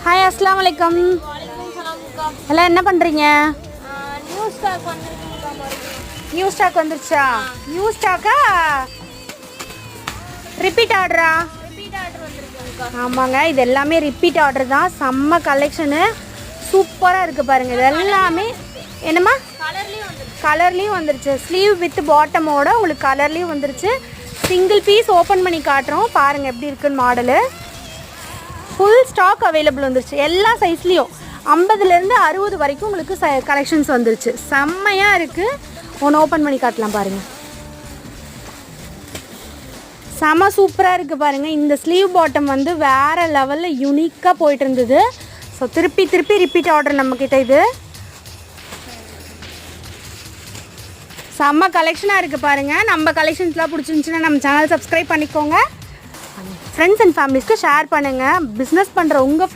Hi அஸ்ஸலாமு அலைக்கும். எல்லாம் என்ன பண்ணுறீங்க? நியூ ஸ்டாக் வந்துருச்சா? நியூ ஸ்டாக்கா ரிப்பீட் ஆர்டரா? ஆமாங்க, இது எல்லாமே ரிப்பீட் ஆர்டர் தான். செம்ம கலெக்ஷனு சூப்பராக இருக்குது பாருங்கள். இது எல்லாமே என்னம்மா கலர்லேயும் வந்துருச்சு. ஸ்லீவ் வித் பாட்டமோட உங்களுக்கு கலர்லேயும் வந்துருச்சு. சிங்கிள் பீஸ் ஓப்பன் பண்ணி காட்டுறோம் பாருங்கள் எப்படி இருக்குன்னு. மாடலு ஃபுல் ஸ்டாக் அவைலபிள் வந்துருச்சு எல்லா சைஸ்லேயும். 50லேருந்து 60 வரைக்கும் உங்களுக்கு கலெக்ஷன்ஸ் வந்துருச்சு. செம்மையாக இருக்குது. ஒன்று ஓப்பன் பண்ணி காட்டலாம் பாருங்கள். செம்ம சூப்பராக இருக்குது பாருங்கள். இந்த ஸ்லீவ் பாட்டம் வந்து வேறு லெவலில் யூனிக்காக போயிட்டு இருந்தது. ஸோ திருப்பி ரிப்பீட் ஆர்டர் நம்மக்கிட்ட. இது செம்ம கலெக்ஷனாக இருக்குது பாருங்கள். நம்ம கலெக்ஷன்ஸ்லாம் பிடிச்சிருந்துச்சின்னா நம்ம சேனல் சப்ஸ்கிரைப் பண்ணிக்கோங்க. ஃப்ரெண்ட்ஸ் அண்ட் ஃபேமிலிஸ்க்கு ஷேர் பண்ணுங்கள். பிஸ்னஸ் பண்ணுற உங்கள்